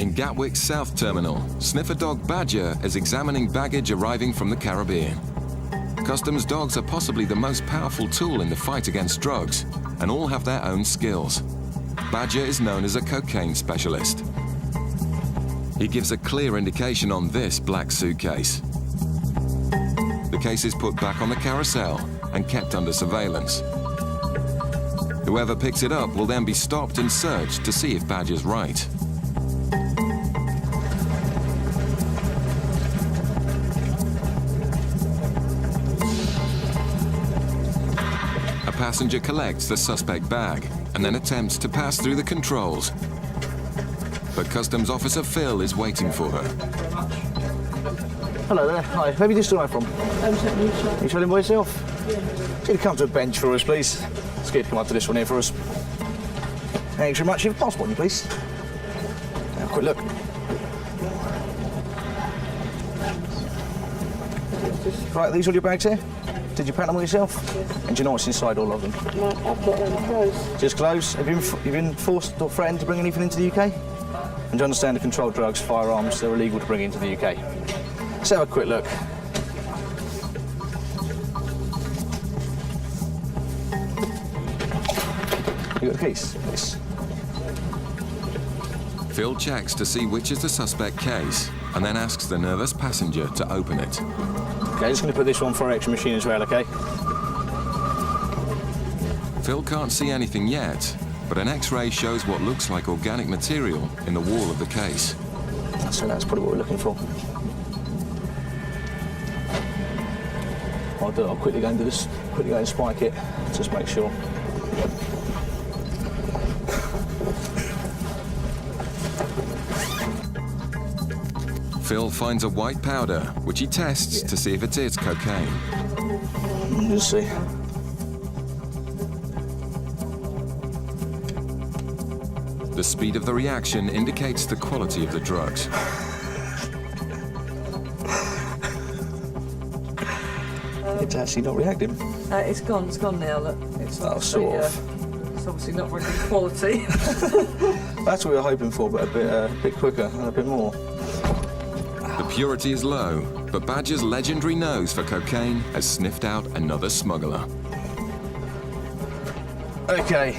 In Gatwick's South Terminal, sniffer dog Badger is examining baggage arriving from the Caribbean. Customs dogs are possibly the most powerful tool in the fight against drugs, and all have their own skills. Badger is known as a cocaine specialist. He gives a clear indication on this black suitcase. The case is put back on the carousel and kept under surveillance. Whoever picks it up will then be stopped and searched to see if Badger's right. A passenger collects the suspect bag and then attempts to pass through the controls. But Customs Officer Phil is waiting for her. Hello there. Hi. Where have you just arrived from? You travelling by yourself? Yeah. Can you come to a bench for us, please? It's good to come up to this one here for us. Thanks very much. Your passport, you please. Have a quick look. Right, these all your bags here? Did you pack them all yourself? And do you know what's inside all of them? No, I've got them clothes. Just clothes? Have you been forced or threatened to bring anything into the UK? And do you understand the controlled drugs, firearms, they're illegal to bring into the UK? Let's have a quick look. You got the keys? Yes. Phil checks to see which is the suspect case and then asks the nervous passenger to open it. Okay, just going to put this one for our extra machine as well, okay? Phil can't see anything yet, but an X-ray shows what looks like organic material in the wall of the case. So that's probably what we're looking for. I'll quickly go and do this, quickly go and spike it, just make sure. Phil finds a white powder, which he tests to see if it is cocaine. Let's see. The speed of the reaction indicates the quality of the drugs. It's actually not reacting. It's gone now, look. It's sort of. It's obviously not very good quality. That's what we were hoping for, but a bit quicker and a bit more. The purity is low, but Badger's legendary nose for cocaine has sniffed out another smuggler. Okay,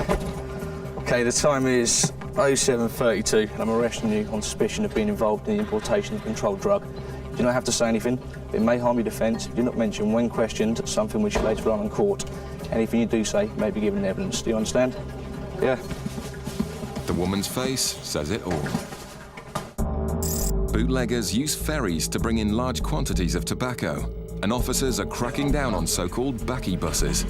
the time is 07:32, and I'm arresting you on suspicion of being involved in the importation of a controlled drug. You do not have to say anything. It may harm your defence. Do not mention, when questioned, something which you later on in court. Anything you do say may be given evidence. Do you understand? Yeah. The woman's face says it all. Bootleggers use ferries to bring in large quantities of tobacco, and officers are cracking down on so-called backy buses.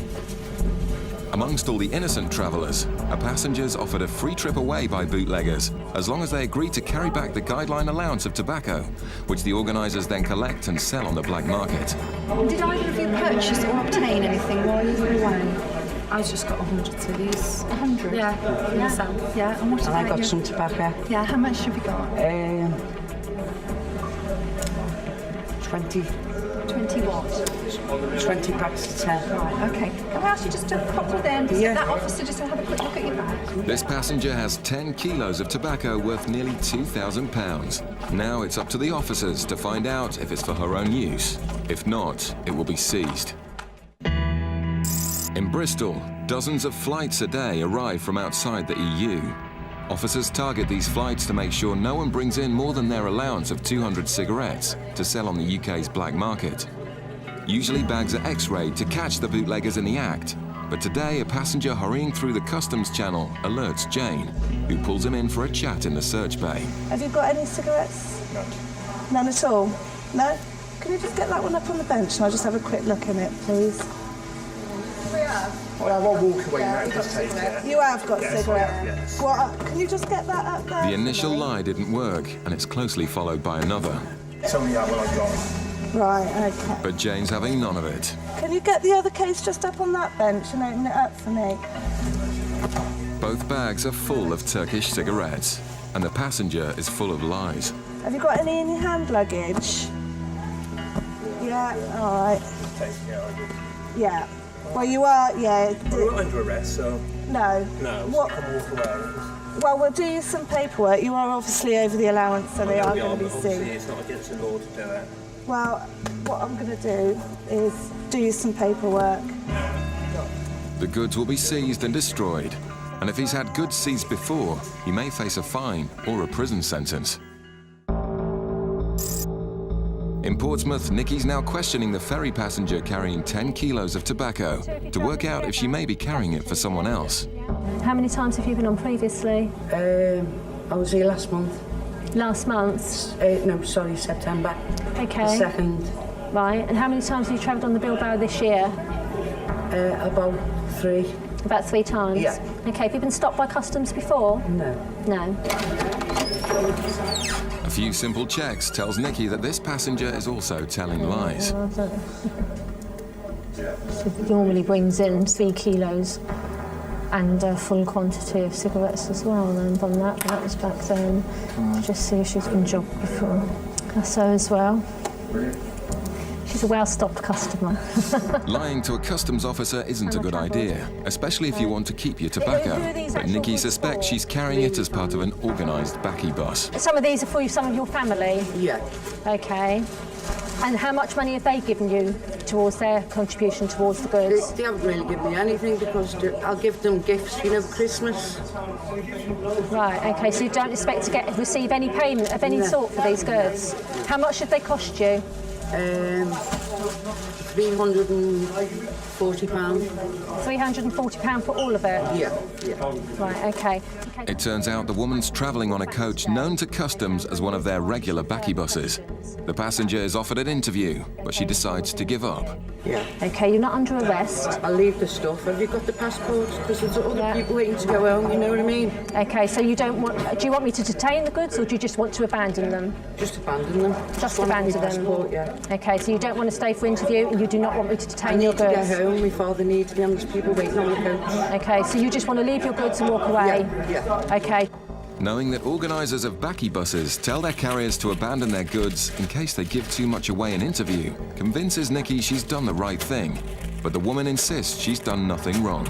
Amongst all the innocent travellers, are passengers offered a free trip away by bootleggers, as long as they agree to carry back the guideline allowance of tobacco, which the organisers then collect and sell on the black market. Did either of you purchase or obtain anything while you were away? I've just got 100 cedis. 100? Yeah. Yeah, and what And I about got you? some tobacco. Yeah, how much have you got? 20 20 what? 20 packs of 10. Right, OK. Can I ask you just to pop with them? Yeah. That officer just to have a quick look at your bag. This passenger has 10 kilos of tobacco worth nearly £2,000. Now it's up to the officers to find out if it's for her own use. If not, it will be seized. In Bristol, dozens of flights a day arrive from outside the EU. Officers target these flights to make sure no one brings in more than their allowance of 200 cigarettes to sell on the UK's black market. Usually bags are X-rayed to catch the bootleggers in the act, but today a passenger hurrying through the customs channel alerts Jane, who pulls him in for a chat in the search bay. Have you got any cigarettes? No. None at all? No? Can you just get that one up on the bench and I'll just have a quick look in it, please? Well, I won't walk away now, just take it. You have got Yes, cigarettes? I have, yes. What, can you just get that up there? The initial lie didn't work, and it's closely followed by another. Tell me how well I got. Right, OK. But Jane's having none of it. Can you get the other case just up on that bench and open it up for me? Both bags are full of Turkish cigarettes, and the passenger is full of lies. Have you got any in your hand luggage? Yeah, all right. Yeah. Well, you are, yeah. We're not under arrest, so... No. No, What? I can walk away. Well, we'll do you some paperwork. You are obviously over the allowance, so they are going to be seized. It's not against the law to do it. Well, what I'm going to do is do you some paperwork. The goods will be seized and destroyed. And if he's had goods seized before, he may face a fine or a prison sentence. In Portsmouth, Nikki's now questioning the ferry passenger carrying 10 kilos of tobacco to work out if she may be carrying it for someone else. How many times have you been on previously? I was here last month. Last month? No, sorry, September. Okay. The 2nd. Right, and how many times have you travelled on the Bilbao this year? About 3. About 3 times? Yeah. Okay, have you been stopped by customs before? No. No. A few simple checks tells Nikki that this passenger is also telling lies. She normally brings in 3 kilos and a full quantity of cigarettes as well, and on that was back then. Just see if she's been jobbed before. So as well. She's a well-stocked customer. Lying to a customs officer isn't a good idea, especially if you want to keep your tobacco. But Nikki suspects she's carrying it as part of an organised backy bus. Some of these are for some of your family? Yeah. Okay. And how much money have they given you towards their contribution towards the goods? They haven't really given me anything because I'll give them gifts, you know, for Christmas. Right, okay, so you don't expect to receive any payment of any sort for these goods? How much have they cost you? £340. £340 for all of it? Yeah. Right, okay. It turns out the woman's travelling on a coach known to customs as one of their regular backy buses. The passenger is offered an interview, but she decides to give up. Yeah. Okay, you're not under arrest. I'll leave the stuff. Have you got the passports? Because there's other people waiting to go home, you know what I mean? Okay, so you don't want... Do you want me to detain the goods, or do you just want to abandon them? Just abandon them. Just want abandon my them? passport, yeah. Okay, so you don't want to stay for interview, and you do not want me to I detain need your to goods? get home. My father needs me, and there's people waiting on the coach. Okay, so you just want to leave your goods and walk away? Yeah. Okay. Knowing that organisers of backy buses tell their carriers to abandon their goods in case they give too much away in interview, convinces Nikki she's done the right thing. But the woman insists she's done nothing wrong.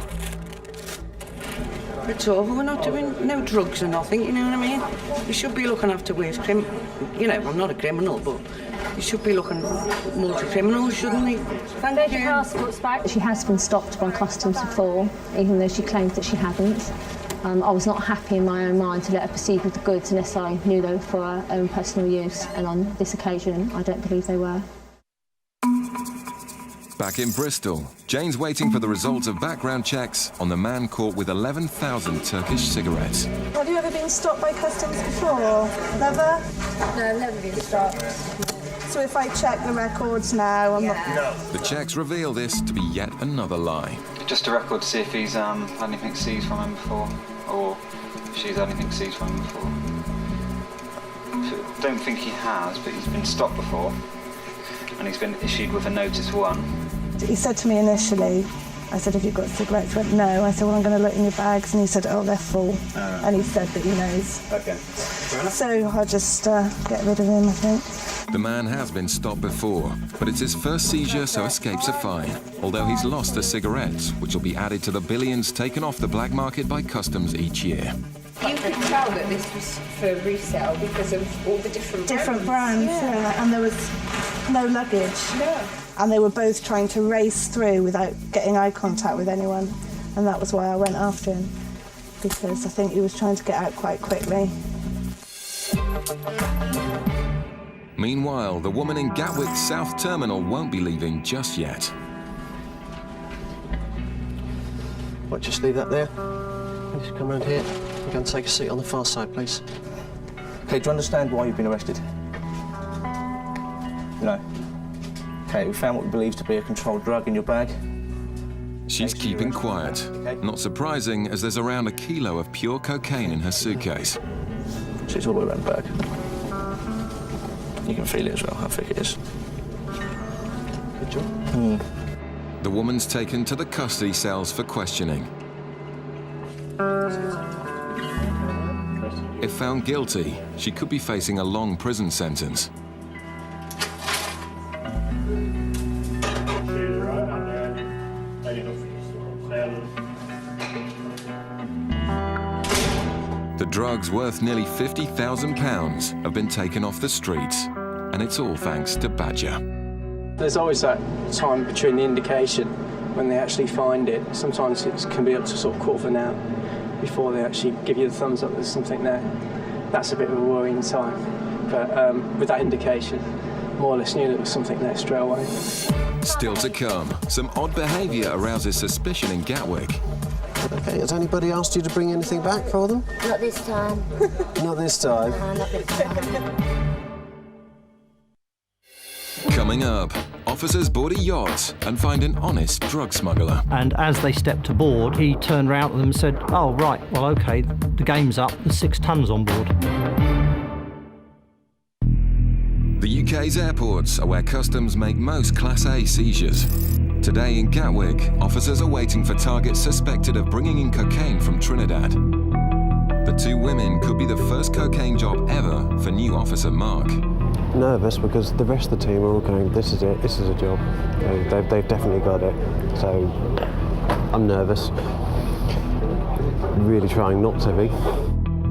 It's over. We're not doing no drugs or nothing, you know what I mean? You should be looking after waste you know, I'm not a criminal, but you should be looking more to criminals, shouldn't they? There's your passports back. She has been stopped by customs before, even though she claims that she hadn't. I was not happy in my own mind to let her proceed with the goods unless I knew they were for her own personal use, and on this occasion, I don't believe they were. Back in Bristol, Jane's waiting for the results of background checks on the man caught with 11,000 Turkish cigarettes. Have you ever been stopped by customs before? Never? No, never been stopped. So if I check the records now, I'm not... The checks reveal this to be yet another lie. Just a record to see if he's had anything seized from him before, or if she's had anything seized from him before. Don't think he has, but he's been stopped before, and he's been issued with a notice 1. He said to me initially, I said, have you got cigarettes? He went, no. I said, well, I'm going to look in your bags. And he said, oh, they're full. And he said that he knows. Okay. So I'll just get rid of him, I think. The man has been stopped before, but it's his first seizure, so escapes a fine. Although he's lost the cigarettes, which will be added to the billions taken off the black market by customs each year. You could tell that this was for resale because of all the different brands. Yeah. And there was no luggage. Yeah. And they were both trying to race through without getting eye contact with anyone. And that was why I went after him, because I think he was trying to get out quite quickly. Meanwhile, the woman in Gatwick's South Terminal won't be leaving just yet. Right, just leave that there. Just come around here. Go and take a seat on the far side, please. Okay, do you understand why you've been arrested? No. Okay, we found what we believe to be a controlled drug in your bag. She's keeping quiet. Not surprising, as there's around 1 kilo of pure cocaine in her suitcase. So it's all the way around the bag. You can feel it as well, how thick it is. Good job. The woman's taken to the custody cells for questioning. If found guilty, she could be facing a long prison sentence. The drugs worth nearly £50,000 have been taken off the streets, and it's all thanks to Badger. There's always that time between the indication when they actually find it. Sometimes it can be up to sort of quarter of an hour before they actually give you the thumbs up there's something there. That's a bit of a worrying time. But with that indication, more or less knew there was something there straight away. Still to come, some odd behaviour arouses suspicion in Gatwick. Okay, has anybody asked you to bring anything back for them? Not this time. Not this time. No, not this time. Coming up, officers board a yacht and find an honest drug smuggler. And as they stepped aboard, he turned around to them and said, "Oh, right, well, OK, the game's up, there's 6 tons on board." The UK's airports are where customs make most Class A seizures. Today in Gatwick, officers are waiting for targets suspected of bringing in cocaine from Trinidad. The 2 women could be the first cocaine job ever for new officer Mark. Nervous because the rest of the team are all going, this is it, this is a job. They've definitely got it. So I'm nervous. Really trying not to be.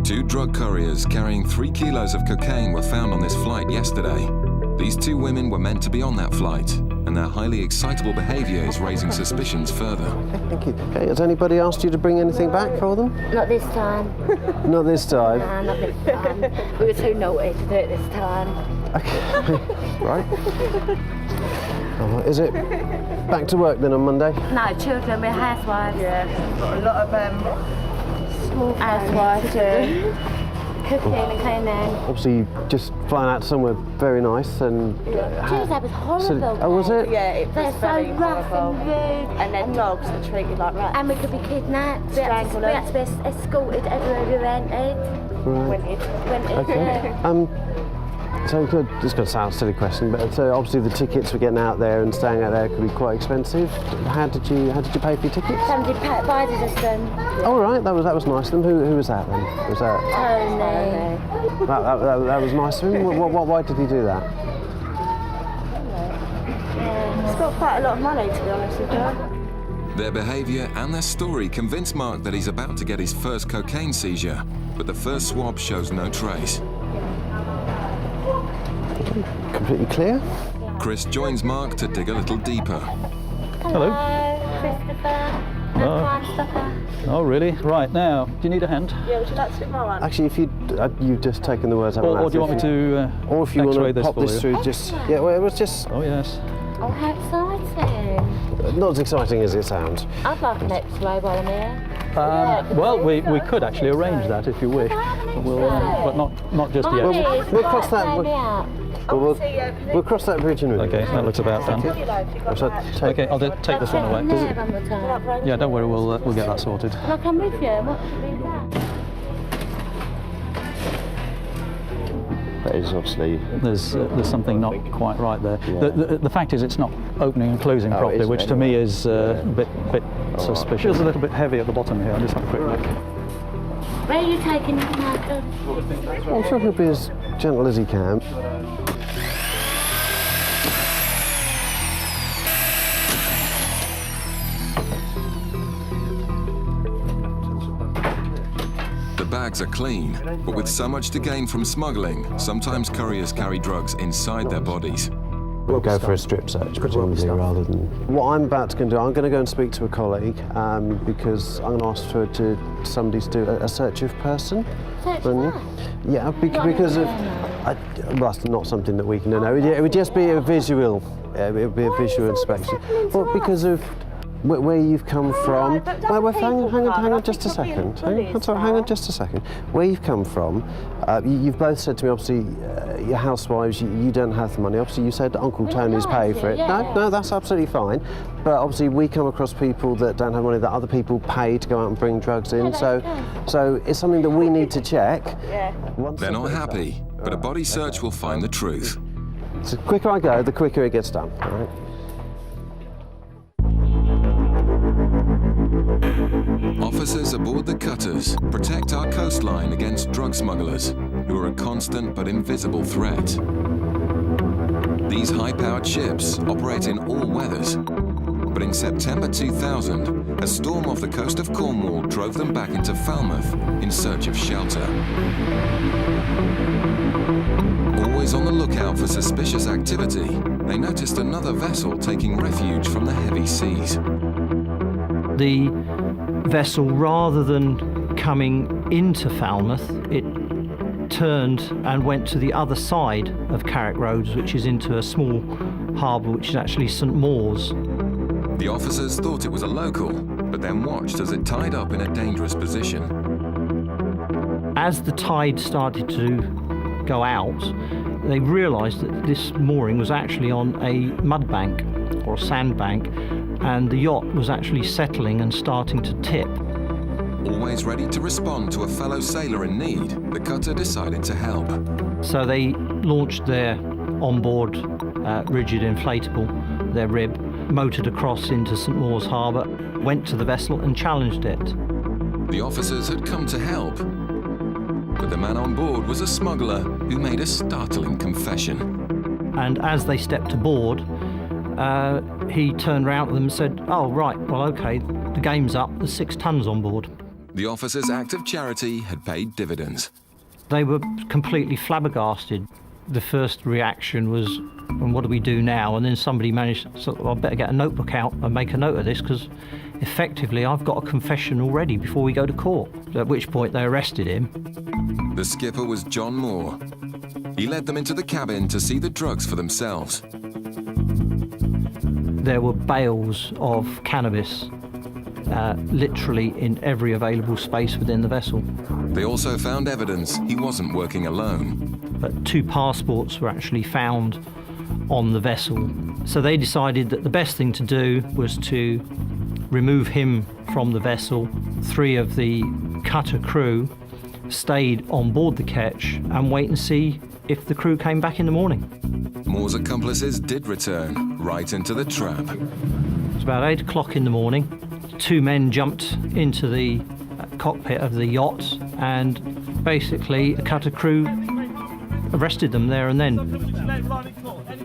2 drug couriers carrying 3 kilos of cocaine were found on this flight yesterday. These 2 women were meant to be on that flight, and their highly excitable behaviour is raising suspicions further. Thank you. Okay, has anybody asked you to bring anything back for them? Not this time. Not this time? No, not this time. We were too naughty to do it this time. Okay, right. Is it back to work then on Monday? No, children, we're housewives. Yeah, got a lot of Small housewives too. Cooking and cleaning. Obviously, just flying out somewhere very nice and... Tuesday was horrible. Oh, was it? Yeah, it was They're very so rough horrible. and rude. And their dogs are treated like rats. And we could be kidnapped. We had Strangled to be escorted everywhere we went. Right. Okay. So this is going to sound a silly question, but obviously the tickets for getting out there and staying out there could be quite expensive. How did you pay for your tickets? Somebody provided us them. Oh right, that was nice of them. Who was that then? Was that Tony. that was nice of him. Why did he do that? It's got quite a lot of money, to be honest with you. Their behaviour and their story convince Mark that he's about to get his first cocaine seizure, but the first swab shows no trace. Completely clear. Chris joins Mark to dig a little deeper. Hello. Christopher. Oh. Stopper. Oh, really? Right, now, do you need a hand? Yeah, would you like to sit my one? Actually, if you've just taken the words out of my Or mouth. do you want me to or if you want to this pop for this you? through, just... Yeah, well, it was just... Oh, yes. Oh, how exciting. Not as exciting as it sounds. I'd like an X-ray while I'm here. Well, we could actually arrange that if you wish, but not just yet. We'll cross that. We'll cross that bridge in a minute. Okay, that looks about done. Okay, I'll take this one away. Yeah, don't worry, we'll get that sorted. Can I come with you? What? That is obviously... There's something not quite right there. Yeah. The fact is it's not opening and closing properly, which to me is a bit suspicious. Feels a little bit heavy at the bottom here. I'll just have a quick look. Where are you taking him, Michael? I'm sure he'll be as gentle as he can. The bags are clean, but with so much to gain from smuggling, sometimes couriers carry drugs inside their bodies. We'll go for a strip search, presumably, rather than... What I'm about to do, I'm going to go and speak to a colleague because I'm going to ask for somebody to do a search of person. Search of Yeah, because of... well, that's not something that we can know. It would just be a visual. It would be a visual inspection. Well, because of where you've come from. Well, hang on just a second. Hang on just a second. Where you've come from, you've both said to me, obviously, you're housewives, you don't have the money. Obviously, you said Uncle Tony's paid for it. No, that's absolutely fine. But obviously, we come across people that don't have money that other people pay to go out and bring drugs in. So it's something that we need to check. They're not happy, but a body search will find the truth. So the quicker I go, the quicker it gets done. All right? Officers aboard the cutters protect our coastline against drug smugglers, who are a constant but invisible threat. These high-powered ships operate in all weathers, but in September 2000, A storm off the coast of Cornwall drove them back into Falmouth in search of shelter. Always on the lookout for suspicious activity, they noticed another vessel taking refuge from the heavy seas. The vessel, rather than coming into Falmouth, it turned and went to the other side of Carrick Roads, which is into a small harbour, which is actually St Mawes. The officers thought it was a local, but then watched as it tied up in a dangerous position. As the tide started to go out, they realised that this mooring was actually on a mud bank or a sandbank, and the yacht was actually settling and starting to tip. Always ready to respond to a fellow sailor in need, the cutter decided to help. So they launched their onboard rigid inflatable, their rib, motored across into St Mawes Harbour, went to the vessel and challenged it. The officers had come to help, but the man on board was a smuggler who made a startling confession. And as they stepped aboard, he turned round to them and said, "Oh, right, well, OK, the game's up, there's 6 tons on board." The officers' act of charity had paid dividends. They were completely flabbergasted. The first reaction was, and what do we do now? And then somebody managed, so I better get a notebook out and make a note of this, because effectively I've got a confession already before we go to court. At which point they arrested him. The skipper was John Moore. He led them into the cabin to see the drugs for themselves. There were bales of cannabis literally in every available space within the vessel. They also found evidence he wasn't working alone. But 2 passports were actually found on the vessel. So they decided that the best thing to do was to remove him from the vessel. 3 of the cutter crew stayed on board the ketch and wait and see if the crew came back in the morning. Moore's accomplices did return, right into the trap. It was about 8 o'clock in the morning. 2 men jumped into the cockpit of the yacht, and basically the cutter crew arrested them there and then.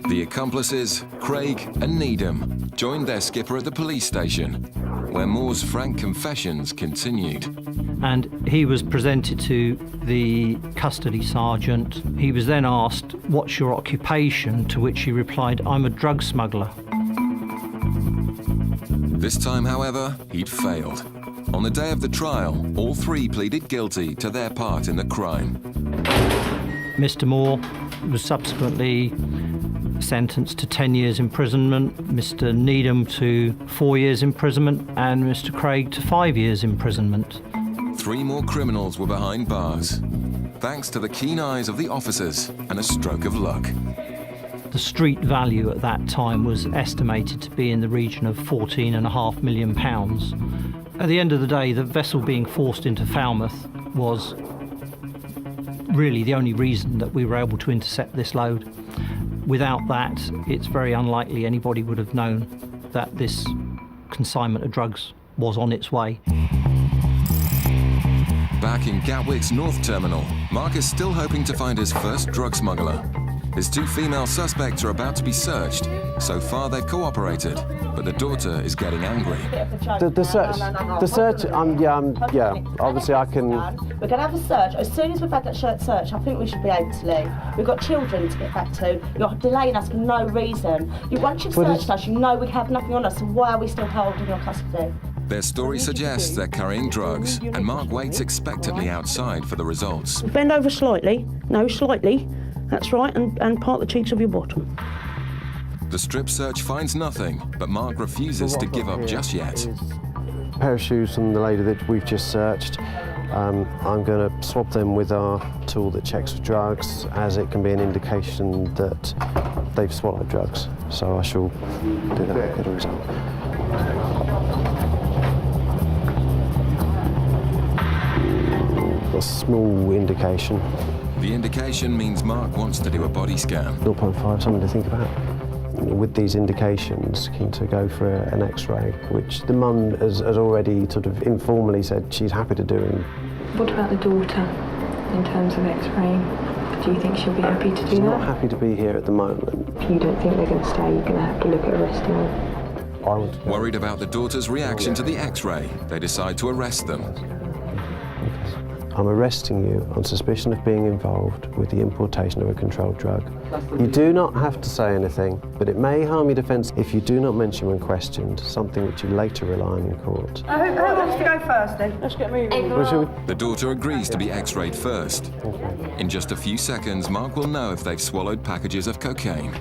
The accomplices, Craig and Needham, joined their skipper at the police station, where Moore's frank confessions continued. And he was presented to the custody sergeant. He was then asked, "What's your occupation?" To which he replied, "I'm a drug smuggler." This time, however, he'd failed. On the day of the trial, all 3 pleaded guilty to their part in the crime. Mr. Moore was subsequently sentenced to 10 years imprisonment, Mr. Needham to 4 years imprisonment, and Mr. Craig to 5 years imprisonment. 3 more criminals were behind bars, thanks to the keen eyes of the officers and a stroke of luck. The street value at that time was estimated to be in the region of £14.5 million. At the end of the day, the vessel being forced into Falmouth was really the only reason that we were able to intercept this load. Without that, it's very unlikely anybody would have known that this consignment of drugs was on its way. Back in Gatwick's North Terminal, Mark is still hoping to find his first drug smuggler. His 2 female suspects are about to be searched. So far, they've cooperated, but the daughter is getting angry. The search, yeah, obviously I can... We're going to have a search. As soon as we've had that search, I think we should be able to leave. We've got children to get back to. You're delaying us for no reason. Once you've searched us, you know we have nothing on us, so why are we still holding your custody? Their story suggests they're carrying drugs, and Mark waits expectantly outside for the results. Bend over slightly. No, slightly. That's right, and part the cheeks of your bottom. The strip search finds nothing, but Mark refuses to give up just yet. A pair of shoes from the lady that we've just searched. I'm going to swab them with our tool that checks for drugs, as it can be an indication that they've swallowed drugs. So I shall do that, get a result. A small indication. The indication means Mark wants to do a body scan. 0.5, something to think about. With these indications, keen to go for an X-ray, which the mum has already sort of informally said she's happy to do. What about the daughter in terms of X-ray? Do you think she'll be happy to do that? She's not happy to be here at the moment. If you don't think they're going to stay, you're going to have to look at arresting them. Worried about the daughter's reaction to the X-ray, they decide to arrest them. I'm arresting you on suspicion of being involved with the importation of a controlled drug. You do not have to say anything, but it may harm your defence if you do not mention when questioned, something which you later rely on in court. Who wants to go first then? Let's get moving. The daughter agrees to be X-rayed first. In just a few seconds, Mark will know if they've swallowed packages of cocaine.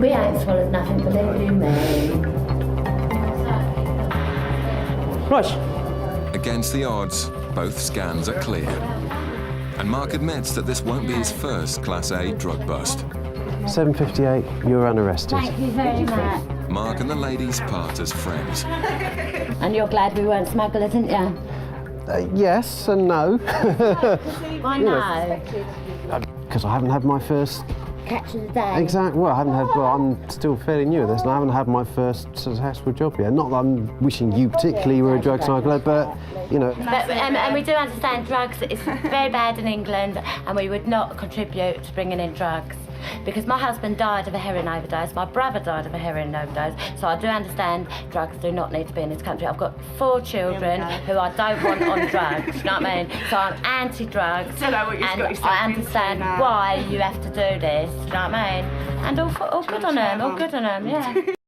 We ain't swallowed nothing, believe you me. Right. Against the odds, both scans are clear. And Mark admits that this won't be his first Class A drug bust. 7:58, you're unarrested. Thank you very much. Mark and the ladies part as friends. And you're glad we weren't smugglers, aren't you? Yes and no. Why no? Because I haven't had my first... Catch of the day. Exactly. Well, I'm still fairly new at this, and I haven't had my first successful job yet. Not that I'm wishing you particularly were a drug smuggler, but, you know... And we do understand drugs is very bad in England, and we would not contribute to bringing in drugs. Because my husband died of a heroin overdose, my brother died of a heroin overdose, so I do understand drugs do not need to be in this country. I've got 4 children who I don't want on drugs, you know what I mean? So I'm anti-drugs, and I understand why you have to do this, you know what I mean? And all good on them, yeah.